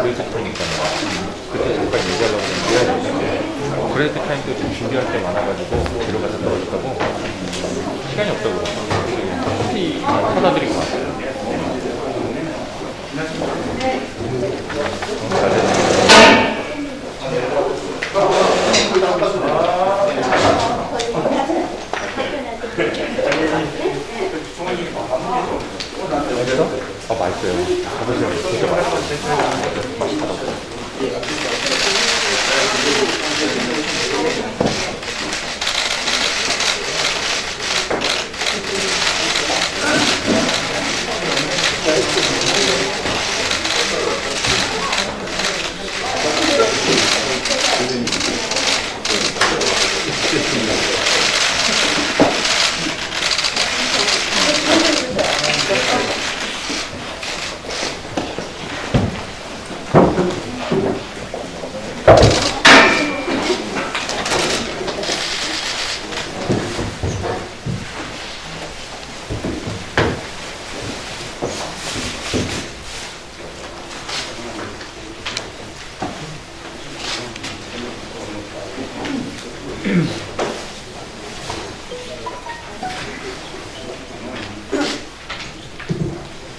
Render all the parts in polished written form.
그 작품이 있잖아요. 그때 잠깐 얘기하려고 했는데 그레이트 타임도 좀 준비할 때 많아가지고 뒤로 가서 떨어졌다고 시간이 없다고 커피 사다 드리고 왔어요. 맛있어요. 가보시면 진짜 맛있어요. 맛있더라고요.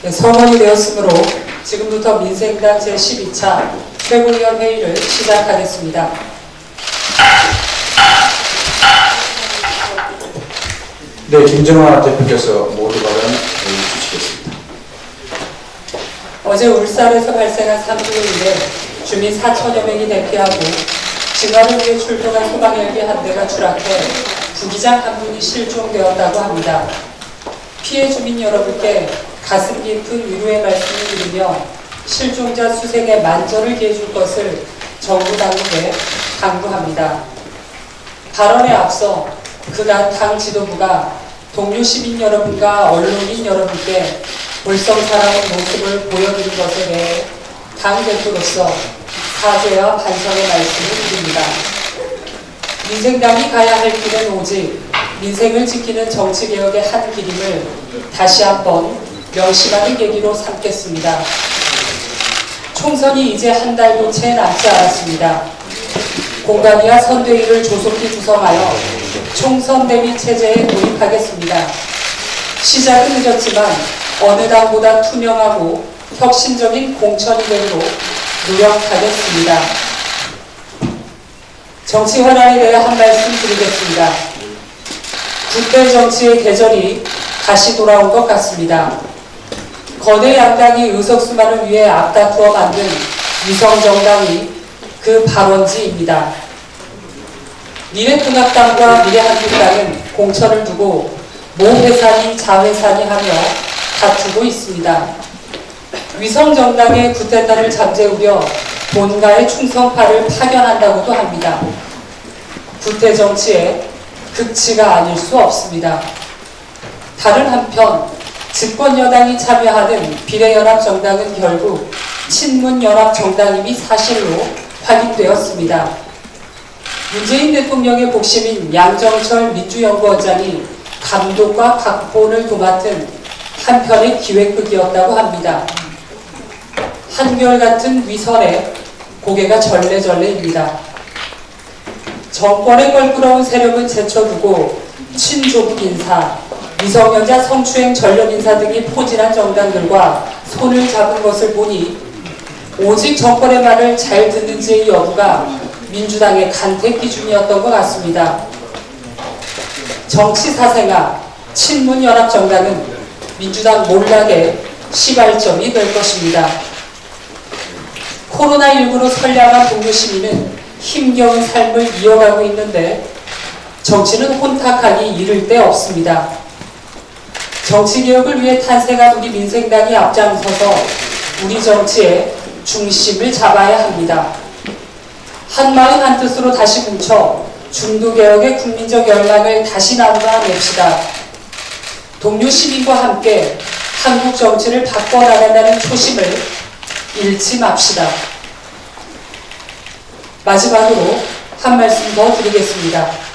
네, 성원이 되었으므로 지금부터 민생당 제12차 최고위원 회의를 시작하겠습니다. 네, 김정화 대표께서 모두 발언 주시겠습니다. 어제 울산에서 발생한 산불로 인해 주민 4천여 명이 대피하고 진화를 위해 출동한 소방헬기 한 대가 추락해 부기장 한 분이 실종되었다고 합니다. 피해 주민 여러분께 가슴 깊은 위로의 말씀을 드리며 실종자 수색에 만전을 기해줄 것을 정부 당국에 당부합니다. 발언에 앞서 그간 당 지도부가 동료 시민 여러분과 언론인 여러분께 볼썽사랑의 모습을 보여드린 것에 대해 당 대표로서 사죄와 반성의 말씀을 드립니다. 민생당이 가야 할 길은 오직 민생을 지키는 정치개혁의 한 길임을 다시 한번 명심하는 계기로 삼겠습니다. 총선이 이제 한 달도 채 남지 않았습니다. 공관위와 선대위를 조속히 구성하여 총선 대비 체제에 돌입하겠습니다. 시작은 늦었지만 어느 당보다 투명하고 혁신적인 공천이 되도록 노력하겠습니다. 정치 현안에 대해 한 말씀 드리겠습니다. 국대 정치의 계절이 다시 돌아온 것 같습니다. 거대 양당이 의석수만을 위해 앞다투어 만든 위성정당이 그 발원지입니다. 미래통합당과 미래한국당은 공천을 두고 모회사니 자회사니 하며 다투고 있습니다. 위성정당의 구태타를 잠재우려 본가의 충성파를 파견한다고도 합니다. 구태정치의 극치가 아닐 수 없습니다. 다른 한편 집권여당이 참여하는 비례연합정당은 결국 친문연합정당임이 사실로 확인되었습니다. 문재인 대통령의 복심인 양정철 민주연구원장이 감독과 각본을 도맡은 한편의 기획극이었다고 합니다. 한결같은 위선에 고개가 절레절레입니다. 정권에 껄끄러운 세력은 제쳐두고 친조국 인사, 미성년자 성추행 전련 인사 등이 포진한 정당들과 손을 잡은 것을 보니 오직 정권의 말을 잘 듣는지의 여부가 민주당의 간택 기준이었던 것 같습니다. 정치사생아 친문연합정당은 민주당 몰락의 시발점이 될 것입니다. 코로나19로 선량한 동료 시민은 힘겨운 삶을 이어가고 있는데 정치는 혼탁하기 이를 데 없습니다. 정치개혁을 위해 탄생한 우리 민생당이 앞장서서 우리 정치의 중심을 잡아야 합니다. 한마음 한뜻으로 다시 뭉쳐 중도개혁의 국민적 열망을 다시 나눠냅시다. 동료 시민과 함께 한국 정치를 바꿔나간다는 초심을 잃지 맙시다. 마지막으로 한 말씀 더 드리겠습니다.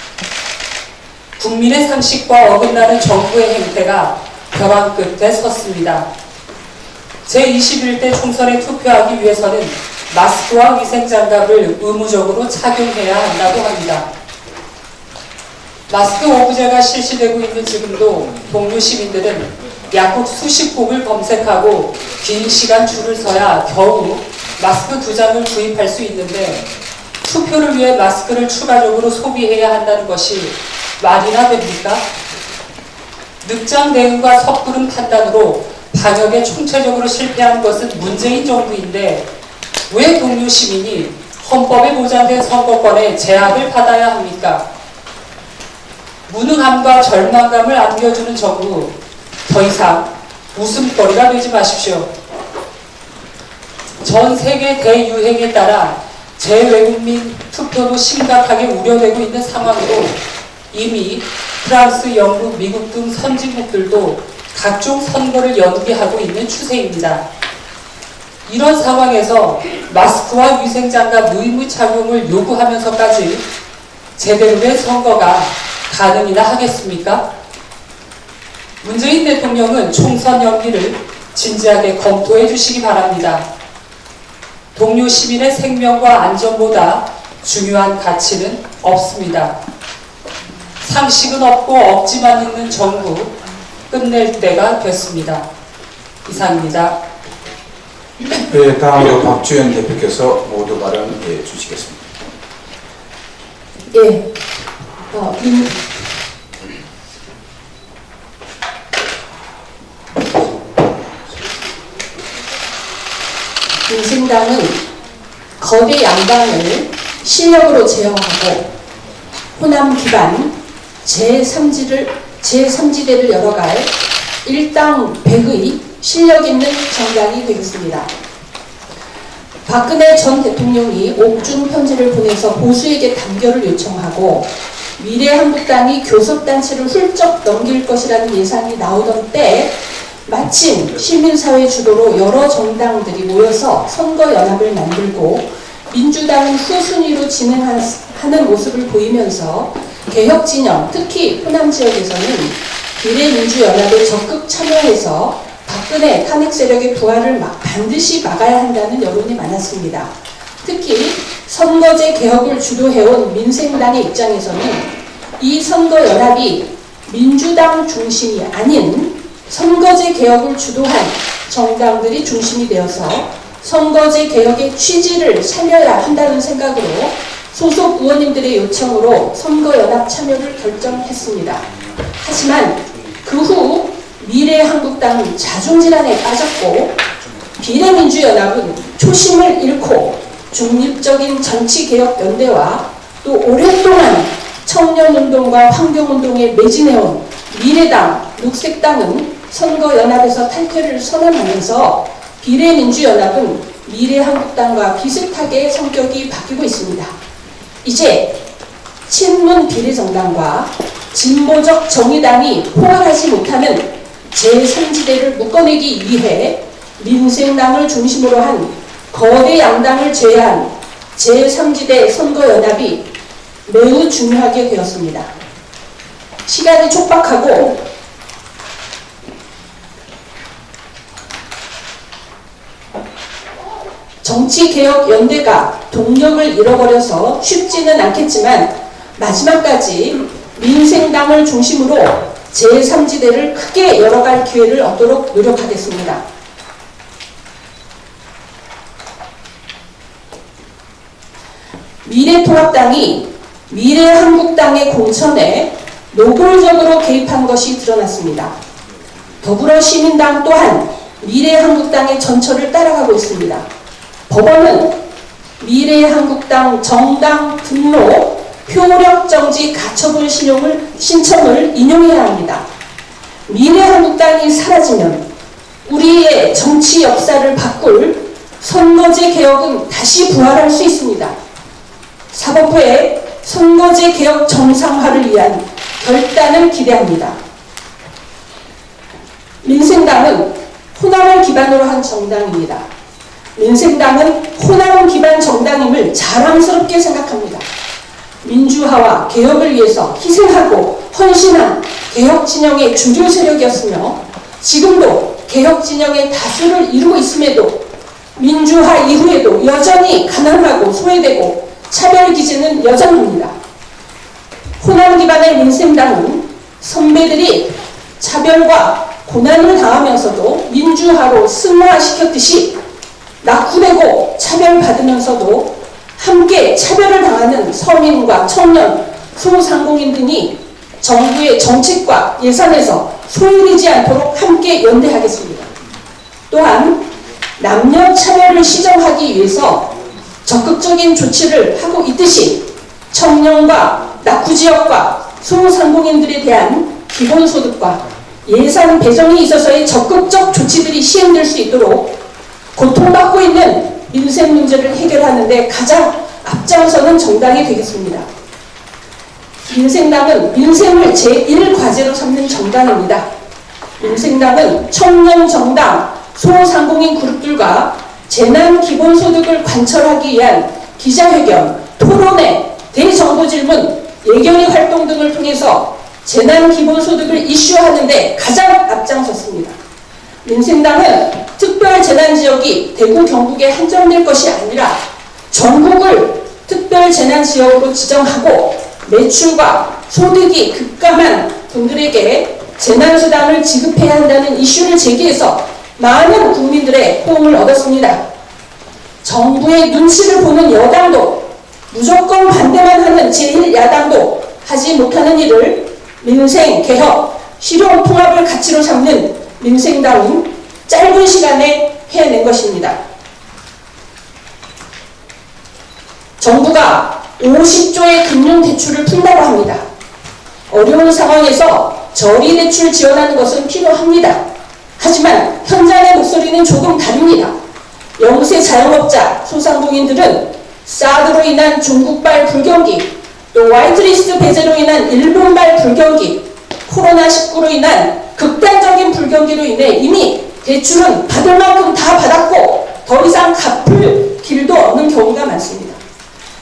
국민의 상식과 어긋나는 정부의 행태가 벼랑 끝에 섰습니다. 제21대 총선에 투표하기 위해서는 마스크와 위생장갑을 의무적으로 착용해야 한다고 합니다. 마스크 오브제가 실시되고 있는 지금도 동료 시민들은 약국 수십 곡을 검색하고 긴 시간 줄을 서야 겨우 마스크 2장을 구입할 수 있는데 투표를 위해 마스크를 추가적으로 소비해야 한다는 것이 말이나 됩니까? 늑장 대응과 섣부른 판단으로 방역에 총체적으로 실패한 것은 문재인 정부인데 왜 동료 시민이 헌법에 보장된 선거권의 제약을 받아야 합니까? 무능함과 절망감을 안겨주는 정부, 더 이상 웃음거리가 되지 마십시오. 전 세계 대유행에 따라 재외국민 투표도 심각하게 우려되고 있는 상황으로 이미 프랑스, 영국, 미국 등 선진국들도 각종 선거를 연기하고 있는 추세입니다. 이런 상황에서 마스크와 위생장갑 의무 착용을 요구하면서까지 제대로 된 선거가 가능이나 하겠습니까? 문재인 대통령은 총선 연기를 진지하게 검토해 주시기 바랍니다. 동료 시민의 생명과 안전보다 중요한 가치는 없습니다. 상식은 없고 억지만 있는 정부, 끝낼 때가 됐습니다. 이상입니다. 네, 다음으로 박주현 대표께서 모두 발언 주시겠습니다. 예. 민생당은 거대 양당을 실력으로 제어하고 호남 기반 제3지대를 열어갈 일당백의 실력 있는 정당이 되겠습니다. 박근혜 전 대통령이 옥중 편지를 보내서 보수에게 단결을 요청하고 미래한국당이 교섭단체를 훌쩍 넘길 것이라는 예상이 나오던 때 마침 시민사회 주도로 여러 정당들이 모여서 선거연합을 만들고 민주당은 후순위로 진행하는 모습을 보이면서 개혁진영, 특히 호남 지역에서는 비례민주연합에 적극 참여해서 박근혜 탄핵 세력의 부활을 반드시 막아야 한다는 여론이 많았습니다. 특히 선거제 개혁을 주도해온 민생당의 입장에서는 이 선거연합이 민주당 중심이 아닌 선거제 개혁을 주도한 정당들이 중심이 되어서 선거제 개혁의 취지를 살려야 한다는 생각으로 소속 의원님들의 요청으로 선거연합 참여를 결정했습니다. 하지만 그 후 미래한국당은 자중질환에 빠졌고 비례민주연합은 초심을 잃고 중립적인 정치개혁연대와 또 오랫동안 청년운동과 환경운동에 매진해온 미래당, 녹색당은 선거연합에서 탈퇴를 선언하면서 비례민주연합은 미래한국당과 비슷하게 성격이 바뀌고 있습니다. 이제 친문 비례정당과 진보적 정의당이 포괄하지 못하는 제3지대를 묶어내기 위해 민생당을 중심으로 한 거대 양당을 제외한 제3지대 선거연합이 매우 중요하게 되었습니다. 시간이 촉박하고 정치개혁연대가 동력을 잃어버려서 쉽지는 않겠지만 마지막까지 민생당을 중심으로 제3지대를 크게 열어갈 기회를 얻도록 노력하겠습니다. 미래통합당이 미래한국당의 공천에 노골적으로 개입한 것이 드러났습니다. 더불어시민당 또한 미래한국당의 전철을 따라가고 있습니다. 법원은 미래한국당 정당 등록 효력정지 가처분 신청을 인용해야 합니다. 미래한국당이 사라지면 우리의 정치 역사를 바꿀 선거제 개혁은 다시 부활할 수 있습니다. 사법부의 선거제 개혁 정상화를 위한 결단을 기대합니다. 민생당은 호남을 기반으로 한 정당입니다. 민생당은 호남 기반 정당임을 자랑스럽게 생각합니다. 민주화와 개혁을 위해서 희생하고 헌신한 개혁진영의 주류 세력이었으며 지금도 개혁진영의 다수를 이루고 있음에도 민주화 이후에도 여전히 가난하고 소외되고 차별 기제는 여전합니다. 호남 기반의 민생당은 선배들이 차별과 고난을 당하면서도 민주화로 승화시켰듯이 낙후되고 차별받으면서도 함께 차별을 당하는 서민과 청년, 소상공인 등이 정부의 정책과 예산에서 소외되지 않도록 함께 연대하겠습니다. 또한 남녀 차별을 시정하기 위해서 적극적인 조치를 하고 있듯이 청년과 낙후지역과 소상공인들에 대한 기본소득과 예산 배정이 있어서의 적극적 조치들이 시행될 수 있도록 고통받고 있는 민생 문제를 해결하는 데 가장 앞장서는 정당이 되겠습니다. 민생당은 민생을 제1과제로 삼는 정당입니다. 민생당은 청년 정당, 소상공인 그룹들과 재난 기본소득을 관철하기 위한 기자회견, 토론회, 대정보질문, 예결위 활동 등을 통해서 재난 기본소득을 이슈화하는 데 가장 앞장섰습니다. 민생당은 특별 재난지역이 대구, 경북에 한정될 것이 아니라 전국을 특별 재난지역으로 지정하고 매출과 소득이 급감한 분들에게 재난수당을 지급해야 한다는 이슈를 제기해서 많은 국민들의 호응을 얻었습니다. 정부의 눈치를 보는 여당도 무조건 반대만 하는 제1야당도 하지 못하는 일을 민생, 개혁, 실용 통합을 가치로 삼는 민생당은 짧은 시간에 해낸 것입니다. 정부가 50조의 금융대출을 푼다고 합니다. 어려운 상황에서 저리대출 지원하는 것은 필요합니다. 하지만 현장의 목소리는 조금 다릅니다. 영세 자영업자, 소상공인들은 사드로 인한 중국발 불경기, 또 화이트리스트 배제로 인한 일본발 불경기, 코로나19로 인한 극단적인 불경기로 인해 이미 대출은 받을 만큼 다 받았고 더 이상 갚을 길도 없는 경우가 많습니다.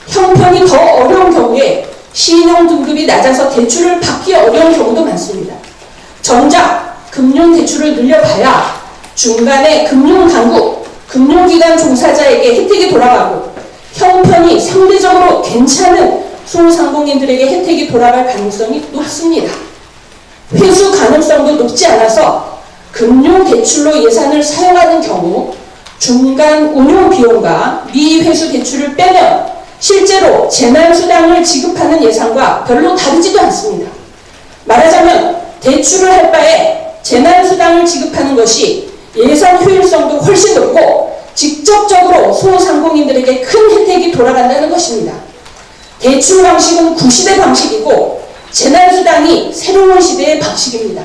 형편이 더 어려운 경우에 신용 등급이 낮아서 대출을 받기 어려운 경우도 많습니다. 정작 금융대출을 늘려봐야 중간에 금융당국, 금융기관 종사자에게 혜택이 돌아가고 형편이 상대적으로 괜찮은 소상공인들에게 혜택이 돌아갈 가능성이 높습니다. 회수 가능성도 높지 않아서 금융대출로 예산을 사용하는 경우 중간 운용 비용과 미회수 대출을 빼면 실제로 재난수당을 지급하는 예산과 별로 다르지도 않습니다. 말하자면 대출을 할 바에 재난수당을 지급하는 것이 예산 효율성도 훨씬 높고 직접적으로 소상공인들에게 큰 혜택이 돌아간다는 것입니다. 대출 방식은 구시대 방식이고 재난수당이 새로운 시대의 방식입니다.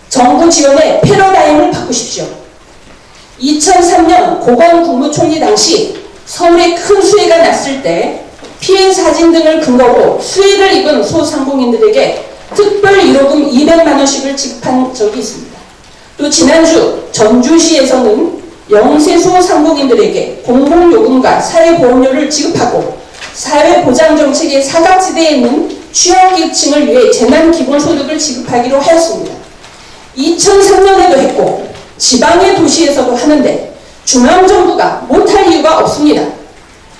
정부 지원의 패러다임을 바꾸십시오. 2003년 고건국무총리 당시 서울에 큰 수해가 났을 때 피해 사진 등을 근거로 수해를 입은 소상공인들에게 특별 1호금 200만 원씩을 지급한 적이 있습니다. 또 지난주 전주시에서는 영세 소상공인들에게 공공요금과 사회보험료를 지급하고 사회보장정책의 사각지대에 있는 취약계층을 위해 재난기본소득을 지급하기로 하였습니다. 2003년에도 했고 지방의 도시에서도 하는데 중앙정부가 못할 이유가 없습니다.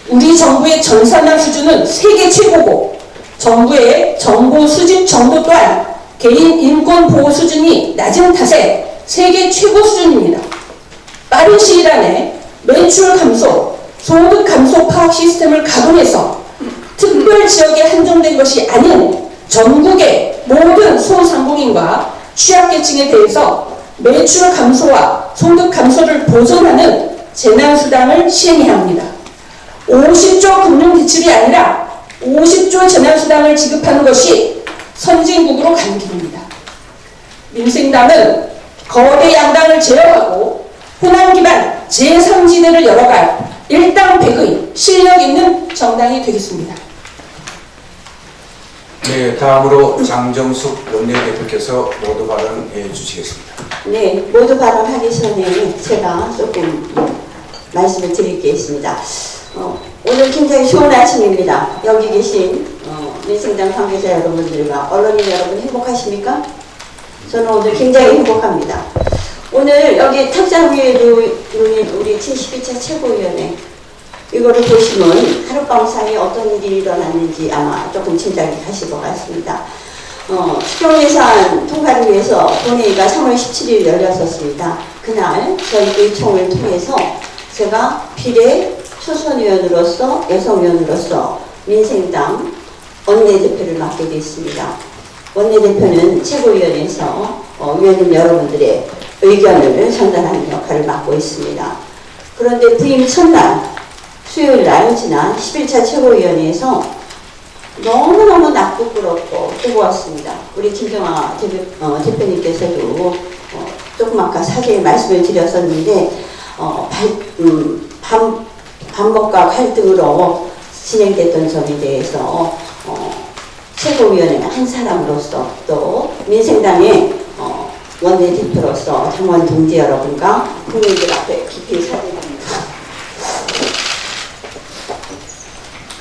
우리 정부의 전산화 수준은 세계 최고고 정부의 정보 수집 정도 또한 개인 인권 보호 수준이 낮은 탓에 세계 최고 수준입니다. 빠른 시일 안에 매출 감소, 소득 감소 파악 시스템을 가동해서 특별 지역에 한정된 것이 아닌 전국의 모든 소상공인과 취약계층에 대해서 매출 감소와 소득 감소를 보전하는 재난수당을 시행해야 합니다. 50조 금융대출이 아니라 50조 재난수당을 지급하는 것이 선진국으로 가는 길입니다. 민생당은 거대 양당을 제어하고 호남 기반 제3지대를 열어갈 일당백의 실력 있는 정당이 되겠습니다. 네, 다음으로 장정숙 원내대표께서 모두 발언해 주시겠습니다. 네, 모두 발언하기 전에 제가 조금 말씀을 드리겠습니다. 오늘 굉장히 좋은 아침입니다. 여기 계신 민생당 관계자 여러분들과 언론인 여러분 행복하십니까? 저는 오늘 굉장히 행복합니다. 오늘 여기 탁상 위에 놓인 우리 제12차 최고위원회 이거를 보시면 하룻밤 사이에 어떤 일이 일어났는지 아마 조금 짐작이 가실 것 같습니다. 추경예산 통과를 위해서 본회의가 3월 17일 열렸었습니다. 그날 저희 의총을 통해서 제가 비례 초선의원으로서 여성의원으로서 민생당 원내대표를 맡게 됐습니다. 원내대표는 최고위원회에서 위원님 여러분들의 의견을 전달하는 역할을 맡고 있습니다. 그런데 부임 첫날 수요일날 지난 11차 최고위원회에서 너무너무 나쁘고 뜨거웠습니다. 우리 김정아 대표님께서도 조금 아까 사전에 말씀을 드렸었는데 반복과 갈등으로 진행됐던 점에 대해서 최고위원회 한 사람으로서 또 민생당의 원내대표로서 당원 동지 여러분과 국민들 앞에 깊이 사죄합니다.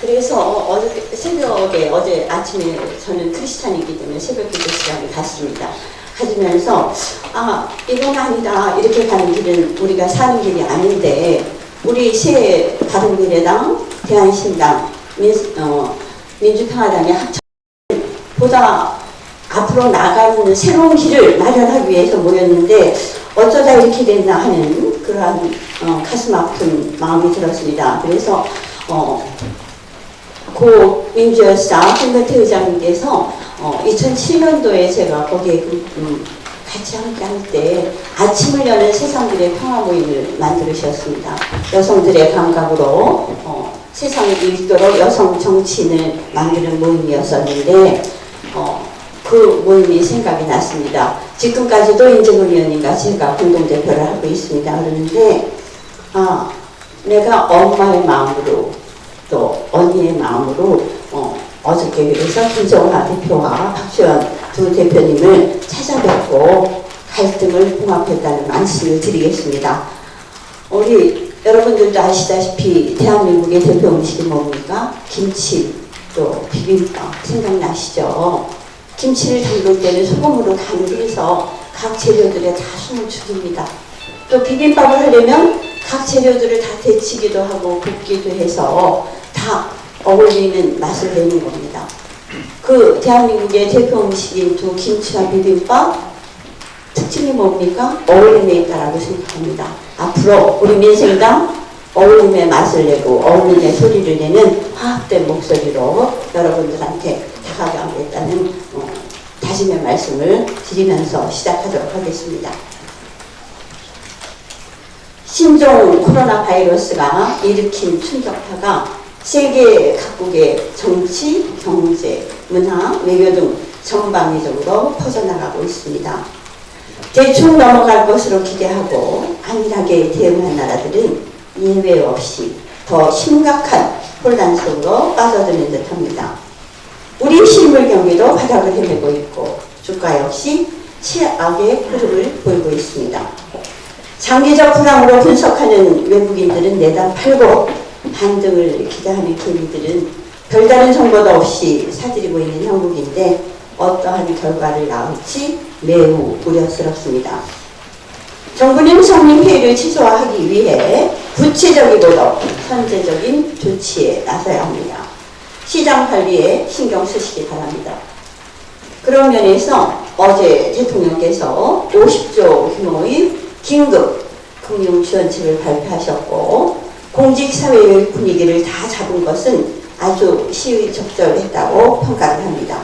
그래서 새벽에 어제 아침에 저는 크리스찬이기 때문에 새벽 기도 시간에 갔습니다. 가지면서 이건 아니다. 이렇게 가는 길은 우리가 사는 길이 아닌데 우리 새 바른미래당, 대한신당, 민주평화당의 합쳐보다 앞으로 나가는 새로운 길을 마련하기 위해서 모였는데 어쩌다 이렇게 됐나 하는 그러한 가슴 아픈 마음이 들었습니다. 그래서 고 민주여사 홍근태 의장님께서 2007년도에 제가 거기에 같이 함께 할 때 아침을 여는 세상들의 평화 모임을 만들으셨습니다. 여성들의 감각으로 세상을 읽도록 여성 정치인을 만드는 모임이었었는데 그 모임이 생각이 났습니다. 지금까지도 인재근 의원님과 제가 공동대표를 하고 있습니다. 그러는데 내가 엄마의 마음으로 또 언니의 마음으로 어저께 그래서 김정아 대표와 박지원 두 대표님을 찾아뵙고 갈등을 봉합했다는 말씀을 드리겠습니다. 우리 여러분들도 아시다시피 대한민국의 대표 음식이 뭡니까? 김치, 또 비빔밥 생각나시죠? 김치를 담글 때는 소금으로 간을 해서 각 재료들에 다 숨을 죽입니다. 또 비빔밥을 하려면 각 재료들을 다 데치기도 하고 볶기도 해서 다 어울리는 맛을 내는 겁니다. 그 대한민국의 대표 음식인 두 김치와 비빔밥 특징이 뭡니까? 어울림에 있다라고 생각합니다. 앞으로 우리 민생당 어울림의 맛을 내고 어울림의 소리를 내는 화합된 목소리로 여러분들한테 다가가겠다는 다짐의 말씀을 드리면서 시작하도록 하겠습니다. 신종 코로나 바이러스가 일으킨 충격파가 세계 각국의 정치, 경제, 문화, 외교 등 전방위적으로 퍼져나가고 있습니다. 대충 넘어갈 것으로 기대하고 안일하게 대응한 나라들은 예외 없이 더 심각한 혼란 속으로 빠져드는 듯합니다. 우리 실물 경기도 바닥을 헤매고 있고 주가 역시 최악의 흐름을 보이고 있습니다. 장기적 불황으로 분석하는 외국인들은 내단 팔고 반등을 기대하는 개미들은 별다른 정보도 없이 사들이고 있는 형국인데 어떠한 결과를 낳을지 매우 우려스럽습니다. 정부는 성립회의를 취소하기 위해 구체적이고도 선제적인 조치에 나서야 합니다. 시장 관리에 신경 쓰시기 바랍니다. 그런 면에서 어제 대통령께서 50조 규모의 긴급 금융지원책을 발표하셨고 공직사회의 분위기를 다 잡은 것은 아주 시의적절했다고 평가를 합니다.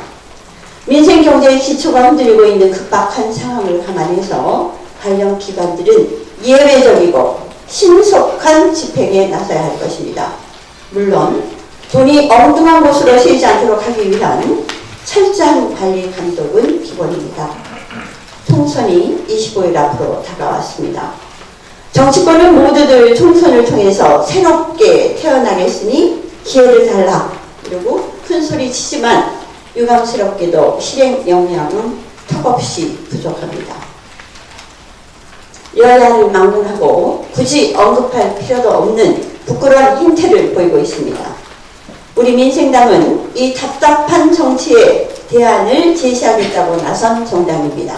민생경제의 기초가 흔들리고 있는 급박한 상황을 감안해서 관련 기관들은 예외적이고 신속한 집행에 나서야 할 것입니다. 물론 돈이 엉뚱한 곳으로 새지 않도록 하기 위한 철저한 관리 감독은 기본입니다. 총선이 25일 앞으로 다가왔습니다. 정치권은 모두들 총선을 통해서 새롭게 태어나겠으니 기회를 달라. 그리고 큰소리 치지만 유감스럽게도 실행 역량은 턱없이 부족합니다. 여야를 막론하고 굳이 언급할 필요도 없는 부끄러운 hin트를 보이고 있습니다. 우리 민생당은 이 답답한 정치에 대안을 제시하겠다고 나선 정당입니다.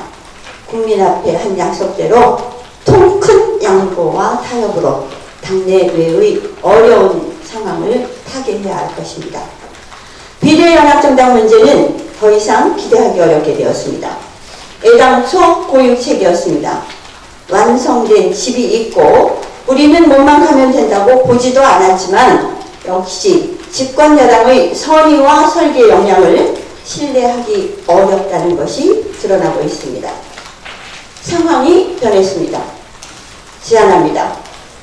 국민 앞에 한 약속대로 통 큰 양보와 타협으로 당내외의 어려운 상황을 타개해야 할 것입니다. 비례연합정당 문제는 더 이상 기대하기 어렵게 되었습니다. 애당초 고유책이었습니다. 완성된 집이 있고 우리는 몸만 가면 된다고 보지도 않았지만 역시 집권 여당의 선의와 설계 역량을 신뢰하기 어렵다는 것이 드러나고 있습니다. 상황이 변했습니다. 제안합니다.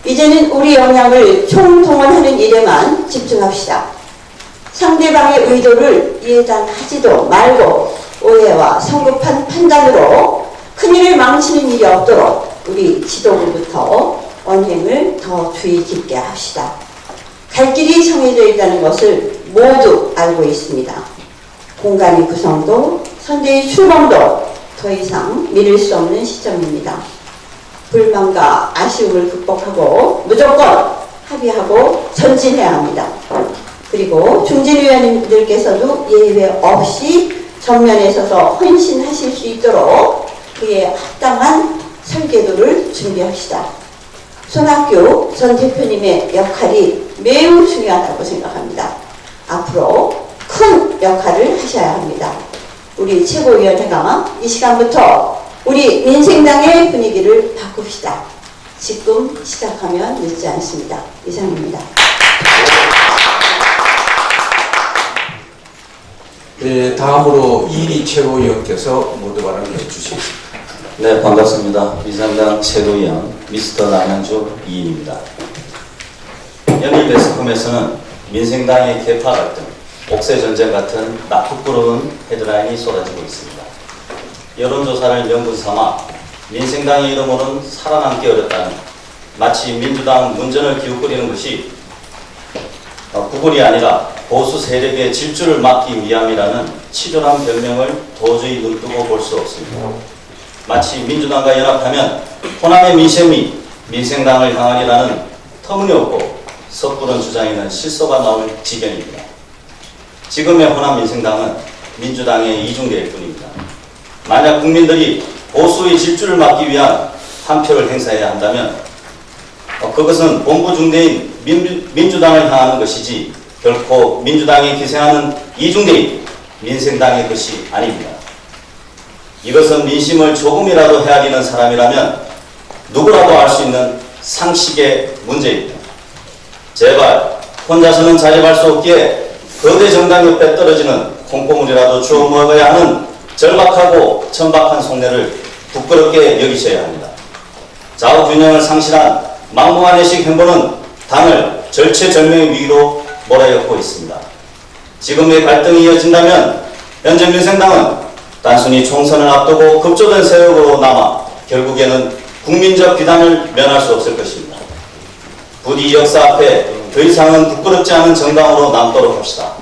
이제는 우리 역량을 총동원하는 일에만 집중합시다. 상대방의 의도를 예단하지도 말고 오해와 성급한 판단으로 큰일을 망치는 일이 없도록 우리 지도부부터 언행을 더 주의 깊게 합시다. 갈 길이 정해져 있다는 것을 모두 알고 있습니다. 공간의 구성도 선대의 출범도 더 이상 미룰 수 없는 시점입니다. 불만과 아쉬움을 극복하고 무조건 합의하고 전진해야 합니다. 그리고 중진위원님들께서도 예외 없이 전면에 서서 헌신하실 수 있도록 그에 합당한 설계도를 준비합시다. 손학규 전 대표님의 역할이 매우 중요하다고 생각합니다. 앞으로 큰 역할을 하셔야 합니다. 우리 최고위원회가 이 시간부터 우리 민생당의 분위기를 바꿉시다. 지금 시작하면 늦지 않습니다. 이상입니다. 네, 다음으로 이리 최고위원께서 모두 발언해 주시겠습니다. 네, 반갑습니다. 민생당 최고위원 미스터 남양주 이인입니다. 연일 매스컴에서는 민생당의 계파 갈등, 옥새 전쟁 같은 나쁘고로운 헤드라인이 쏟아지고 있습니다. 여론조사를 명분 삼아 민생당의 이름으로는 살아남기 어렵다는 마치 민주당 문전을 기웃거리는 것이 구글이 아니라 보수 세력의 질주를 막기 위함이라는 치졸한 변명을 도저히 눈뜨고 볼 수 없습니다. 마치 민주당과 연합하면 호남의 민심이 민생당을 향하리라는 터무니없고 섣부른 주장에는 실소가 나올 지경입니다. 지금의 호남 민생당은 민주당의 이중대일 뿐입니다. 만약 국민들이 보수의 질주를 막기 위한 한 표를 행사해야 한다면 그것은 본부 중대인 민주당을 향하는 것이지 결코 민주당이 기생하는 이중대인 민생당의 것이 아닙니다. 이것은 민심을 조금이라도 헤아리는 사람이라면 누구라도 알 수 있는 상식의 문제입니다. 제발 혼자서는 자립할 수 없기에 거대 정당 옆에 떨어지는 콩고물이라도 주워 먹어야 하는 절박하고 천박한 속내를 부끄럽게 여기셔야 합니다. 좌우 균형을 상실한 막무가내식 행보는 당을 절체절명의 위기로 몰아넣고 있습니다. 지금의 갈등이 이어진다면 현재 민생당은 단순히 총선을 앞두고 급조된 세력으로 남아 결국에는 국민적 비난을 면할 수 없을 것입니다. 부디 역사 앞에 더 이상은 부끄럽지 않은 정당으로 남도록 합시다.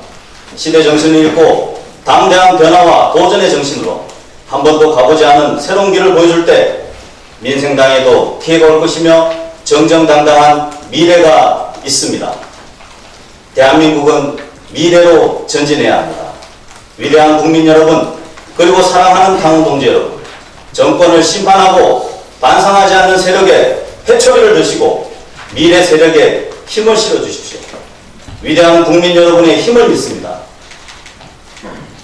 시대 정신을 읽고 당대한 변화와 도전의 정신으로 한 번도 가보지 않은 새로운 길을 보여줄 때 민생당에도 피해가 올 것이며 정정당당한 미래가 있습니다. 대한민국은 미래로 전진해야 합니다. 위대한 국민 여러분, 그리고 사랑하는 당원 동지 여러분, 정권을 심판하고 반성하지 않는 세력에 회초리를 드시고 미래 세력에 힘을 실어주십시오. 위대한 국민 여러분의 힘을 믿습니다.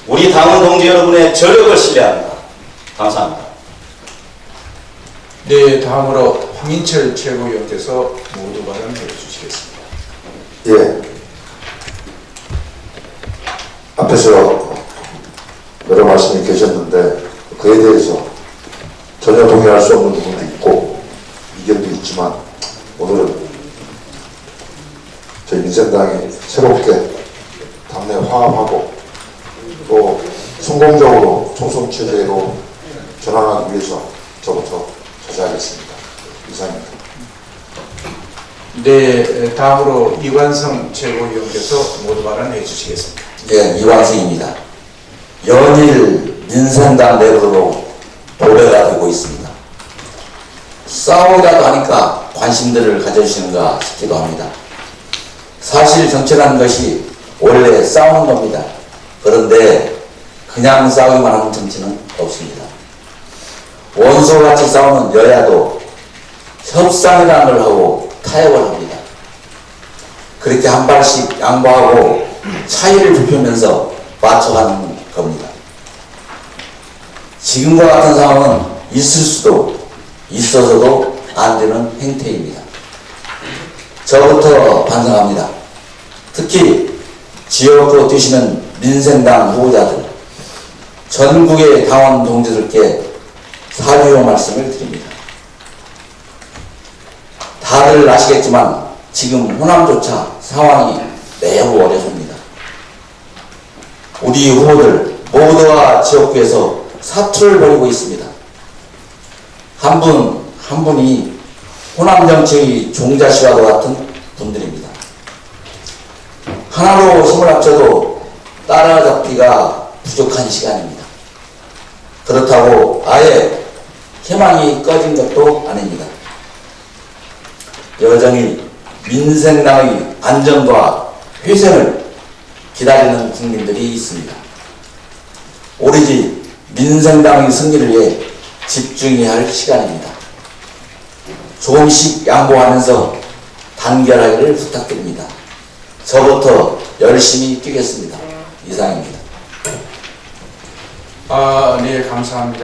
우리 당원 동지 여러분의 저력을 신뢰합니다. 감사합니다. 네, 다음으로 황인철 최고위원께서 모두 발언해 주시겠습니다. 예. 앞에서 여러 말씀이 계셨는데 그에 대해서 전혀 동의할 수 없는 부분도 있고 이견도 있지만 오늘은 저희 민생당이 새롭게 당내 화합하고 또 성공적으로 총선 체제로 전환하기 위해서 저부터 자세하겠습니다. 이상입니다. 네, 다음으로 이관성 최고위원께서 모두 발언해 주시겠습니다. 예, 이광승입니다. 연일 민생당 내부로 도래가 되고 있습니다. 싸우자고 하니까 관심들을 가져주시는가 싶기도 합니다. 사실 정치라는 것이 원래 싸우는 겁니다. 그런데 그냥 싸우기만 하는 정치는 없습니다. 원소같이 싸우는 여야도 협상이라는 걸 하고 타협을 합니다. 그렇게 한 발씩 양보하고 차이를 좁히면서 맞춰가는 겁니다. 지금과 같은 상황은 있을 수도 있어서도 안 되는 행태입니다. 저부터 반성합니다. 특히 지역구 뛰시는 민생당 후보자들, 전국의 당원 동지들께 사죄의 말씀을 드립니다. 다들 아시겠지만 지금 호남조차 상황이 매우 어려집니다. 우리 후보들 모두가 지역구에서 사투를 벌이고 있습니다. 한 분 한 분이 호남 정치의 종자씨와도 같은 분들입니다. 하나로 힘을 합쳐도 따라잡기가 부족한 시간입니다. 그렇다고 아예 희망이 꺼진 것도 아닙니다. 여전히 민생당의 안정과 회생을 기다리는 국민들이 있습니다. 오로지 민생당의 승리를 위해 집중해야 할 시간입니다. 조금씩 양보하면서 단결하기를 부탁드립니다. 저부터 열심히 뛰겠습니다. 이상입니다. 네, 감사합니다.